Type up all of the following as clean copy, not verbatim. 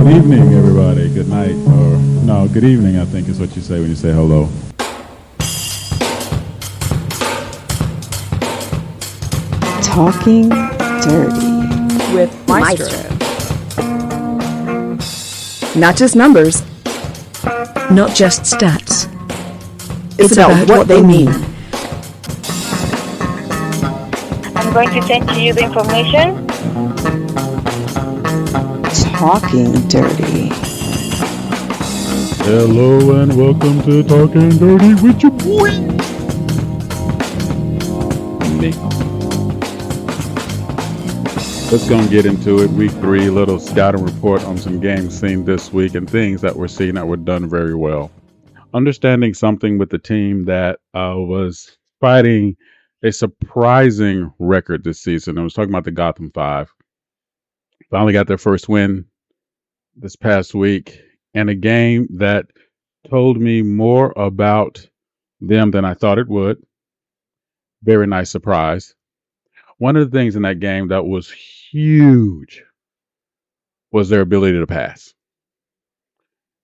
evening, everybody. Good night, or no, good evening, I think is what you say when you say hello. Talking Dirty with Maestro. Not just numbers, Not just stats. it's about what they mean. I'm going to send to you the information. Talking Dirty. Hello and welcome to Talking Dirty with your boy, Nick. Let's go and get into it. Week 3, little scouting report on some games seen this week and things that we're seeing that were done very well. Understanding something with the team that was fighting a surprising record this season. I was talking about the Gotham 5. Finally got their first win this past week, and a game that told me more about them than I thought it would. Very nice surprise. One of the things in that game that was huge was their ability to pass.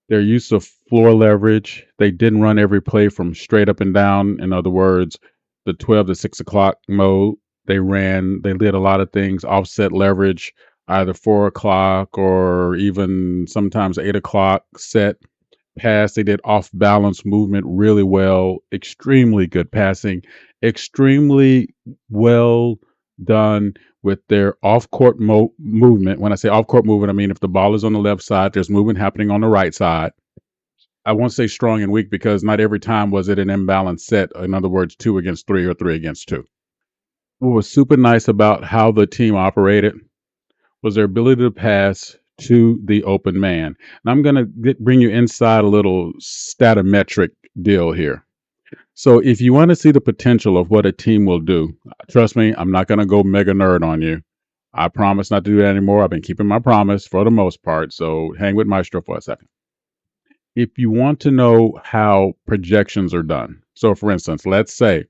Their use of floor leverage. They didn't run every play from straight up and down. In other words, the 12 to 6 o'clock mode. They did a lot of things, offset leverage, either 4 o'clock or even sometimes 8 o'clock set pass. They did off balance movement really well. Extremely good passing. Extremely well done with their off-court movement. When I say off-court movement, I mean if the ball is on the left side, there's movement happening on the right side. I won't say strong and weak because not every time was it an imbalanced set. In other words, 2 against 3 or 3 against 2. What was super nice about how the team operated was their ability to pass to the open man. And I'm going to bring you inside a little statometric deal here. So if you want to see the potential of what a team will do, trust me, I'm not going to go mega nerd on you. I promise not to do that anymore. I've been keeping my promise for the most part. So hang with Maestro for a second. If you want to know how projections are done, so for instance, let's say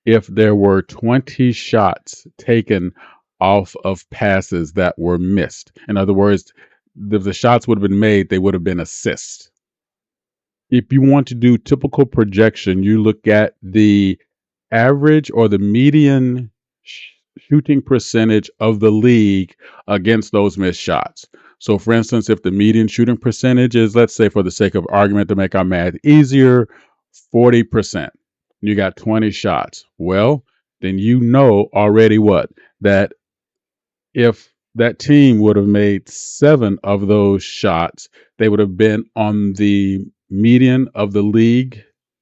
if there were 20 shots taken off of passes that were missed. In other words, if the shots would have been made, they would have been assists. If you want to do typical projection, you look at the average or the median shooting percentage of the league against those missed shots. So for instance, if the median shooting percentage is, let's say for the sake of argument to make our math easier, 40%, you got 20 shots. Well, then you know already what? That if that team would have made 7 of those shots, they would have been on the median of the league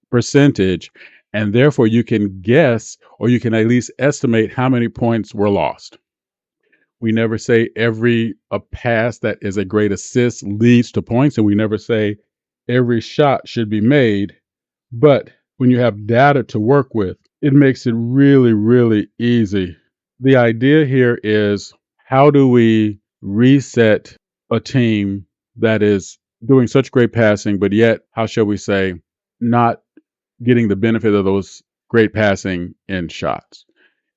percentage, and therefore you can guess or you can at least estimate how many points were lost. We never say every pass that is a great assist leads to points, and we never say every shot should be made, but when you have data to work with, it makes it really, really easy. The idea here is, how do we reset a team that is doing such great passing, but yet, how shall we say, not getting the benefit of those great passing in shots?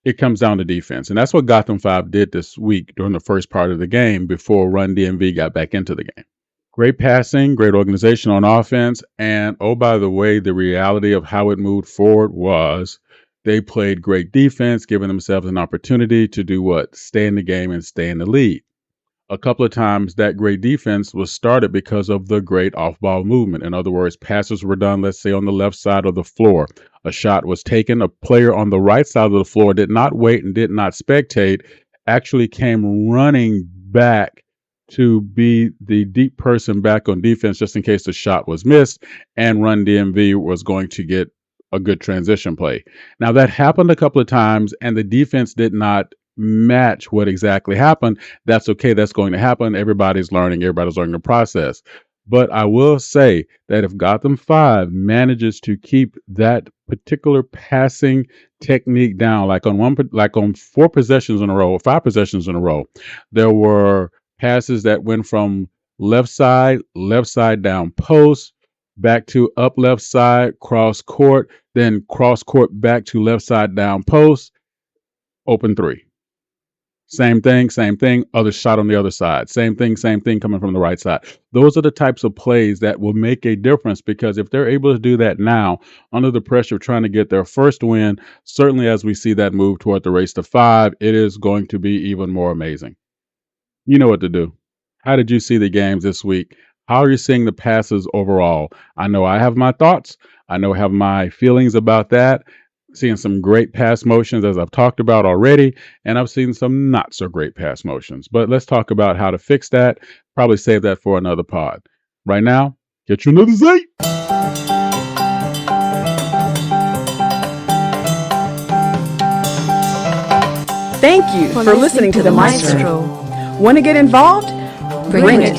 It comes down to defense. And that's what Gotham 5 did this week during the first part of the game before Run DMV got back into the game. Great passing, great organization on offense. And oh, by the way, the reality of how it moved forward was they played great defense, giving themselves an opportunity to do what? Stay in the game and stay in the lead. A couple of times that great defense was started because of the great off-ball movement. In other words, passes were done, let's say, on the left side of the floor. A shot was taken. A player on the right side of the floor did not wait and did not spectate, actually came running back to be the deep person back on defense just in case the shot was missed, and Run DMV was going to get a good transition play. Now, that happened a couple of times, and the defense did not match what exactly happened. That's okay. That's going to happen. Everybody's learning the process. But I will say that if Gotham 5 manages to keep that particular passing technique down, like on 4 possessions in a row, or 5 possessions in a row, there were passes that went from left side down post, back to up left side, cross court, then cross court back to left side down post, open 3. Same thing, other shot on the other side. Same thing coming from the right side. Those are the types of plays that will make a difference because if they're able to do that now, under the pressure of trying to get their first win, certainly as we see that move toward the race to 5, it is going to be even more amazing. You know what to do. How did you see the games this week? How are you seeing the passes overall? I know I have my thoughts. I know I have my feelings about that. Seeing some great pass motions, as I've talked about already, and I've seen some not so great pass motions. But let's talk about how to fix that. Probably save that for another pod. Right now, get you another Zay. Thank you for listening to the Maestro. Want to get involved? Bring it.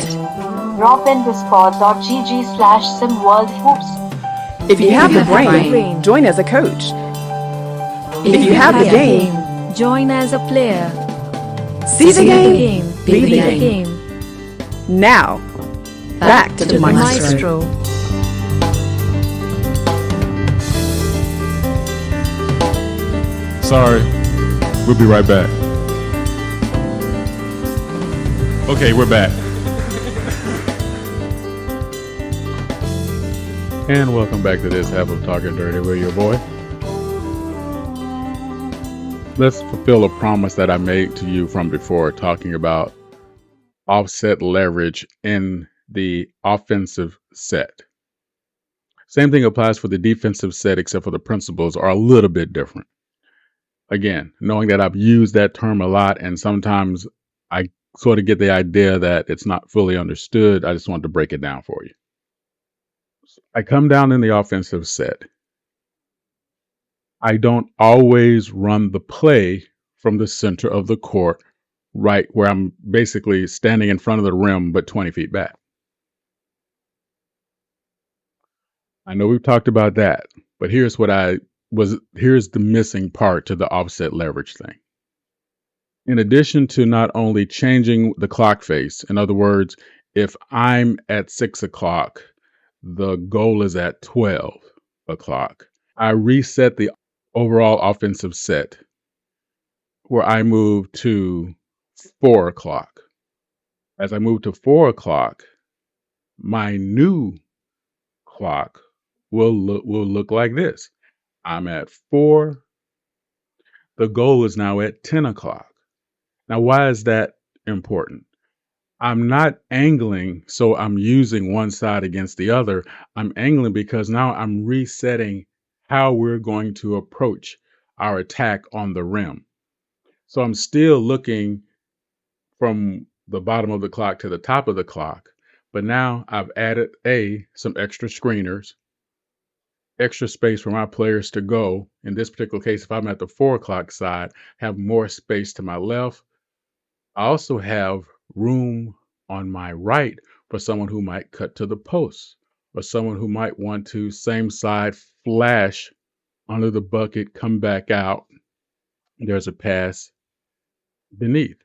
Drop in discord.gg/SimWorld Hoops. If you have the brain, join as a coach. If you have the game, join as a player. see the game, Be be the game. Now, back to the Maestro. Sorry. We'll be right back. Okay, we're back. And welcome back to this half of Talkin Durty with your boy. Let's fulfill a promise that I made to you from before, talking about offset leverage in the offensive set. Same thing applies for the defensive set, except for the principles are a little bit different. Again, knowing that I've used that term a lot, and sometimes I sort of get the idea that it's not fully understood, I just wanted to break it down for you. I come down in the offensive set. I don't always run the play from the center of the court, right where I'm basically standing in front of the rim, but 20 feet back. I know we've talked about that, but here's the missing part to the offset leverage thing. In addition to not only changing the clock face, in other words, if I'm at 6 o'clock, the goal is at 12 o'clock. I reset the overall offensive set where I move to 4 o'clock. As I move to 4 o'clock, my new clock will look like this. I'm at 4. The goal is now at 10 o'clock. Now, why is that important? I'm not angling, so I'm using one side against the other. I'm angling because now I'm resetting how we're going to approach our attack on the rim. So I'm still looking from the bottom of the clock to the top of the clock, but now I've added some extra screeners, extra space for my players to go. In this particular case, if I'm at the 4 o'clock side, have more space to my left. I also have room on my right for someone who might cut to the post or someone who might want to same side flash under the bucket, come back out. There's a pass beneath.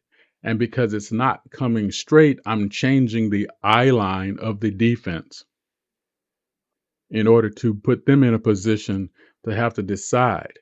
And because it's not coming straight, I'm changing the eye line of the defense in order to put them in a position to have to decide,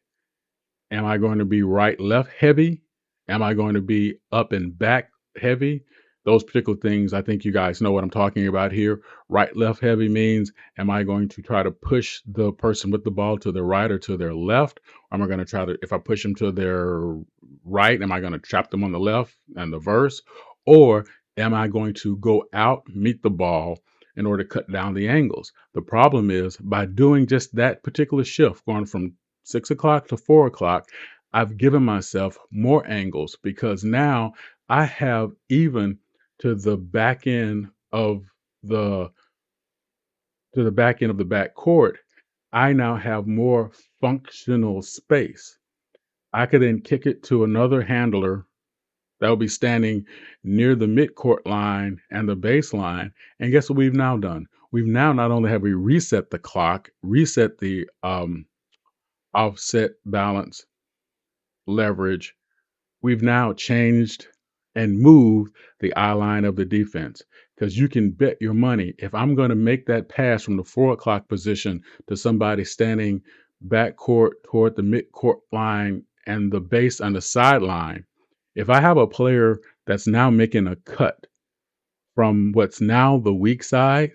am I going to be right, left heavy? Am I going to be up and back heavy? Those particular things, I think you guys know what I'm talking about here. Right, left heavy means, am I going to try to push the person with the ball to their right or to their left? Or am I going to try to, if I push them to their right, am I going to trap them on the left and the verse? Or am I going to go out, meet the ball in order to cut down the angles? The problem is by doing just that particular shift, going from 6 o'clock to 4 o'clock, I've given myself more angles because now I have even to the back end of the back court, I now have more functional space. I could then kick it to another handler that will be standing near the midcourt line and the baseline. And guess what we've now done? We've now not only have we reset the clock, reset the offset balance leverage, we've now changed and moved the eye line of the defense. Because you can bet your money, if I'm going to make that pass from the 4 o'clock position to somebody standing back court toward the midcourt line and the base on the sideline, If I have a player that's now making a cut from what's now the weak side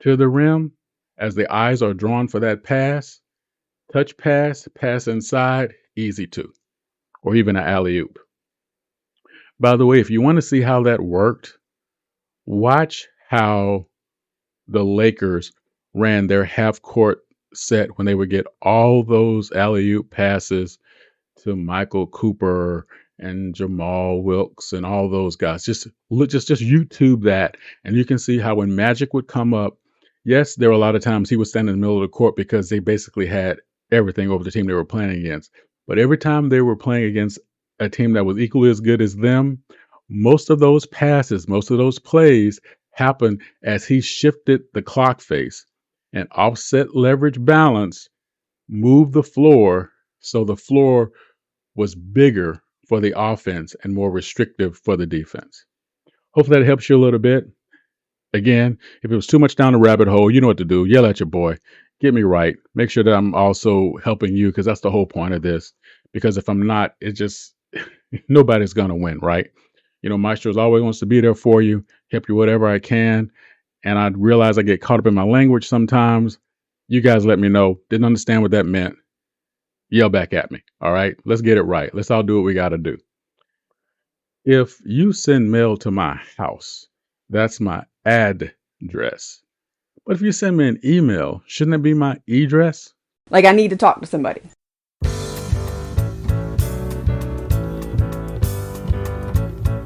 to the rim, as the eyes are drawn for that pass, touch pass, pass inside, easy two, or even an alley-oop. By the way, if you want to see how that worked, watch how the Lakers ran their half-court set when they would get all those alley-oop passes to Michael Cooper and Jamal Wilkes and all those guys. Just YouTube that, and you can see how when Magic would come up, yes, there were a lot of times he would stand in the middle of the court because they basically had everything over the team they were playing against. But every time they were playing against a team that was equally as good as them, most of those passes, most of those plays happened as he shifted the clock face and offset leverage balance, moved the floor so the floor was bigger for the offense and more restrictive for the defense. Hopefully that helps you a little bit. Again, if it was too much down the rabbit hole, you know what to do. Yell at your boy. Get me right. Make sure that I'm also helping you, because that's the whole point of this. Because if I'm not, it just, nobody's going to win, right? You know, Maestro always wants to be there for you, help you whatever I can. And I realize I get caught up in my language sometimes. You guys let me know. Didn't understand what that meant. Yell back at me. All right. Let's get it right. Let's all do what we got to do. If you send mail to my house, that's my address. But if you send me an email, shouldn't it be my e-dress? Like I need to talk to somebody.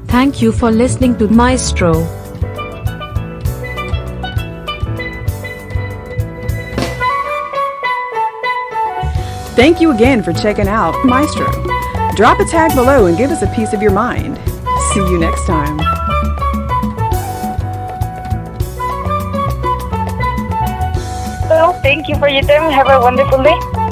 Thank you for listening to Maestro. Thank you again for checking out Maestro. Drop a tag below and give us a piece of your mind. See you next time. Well, thank you for your time. Have a wonderful day.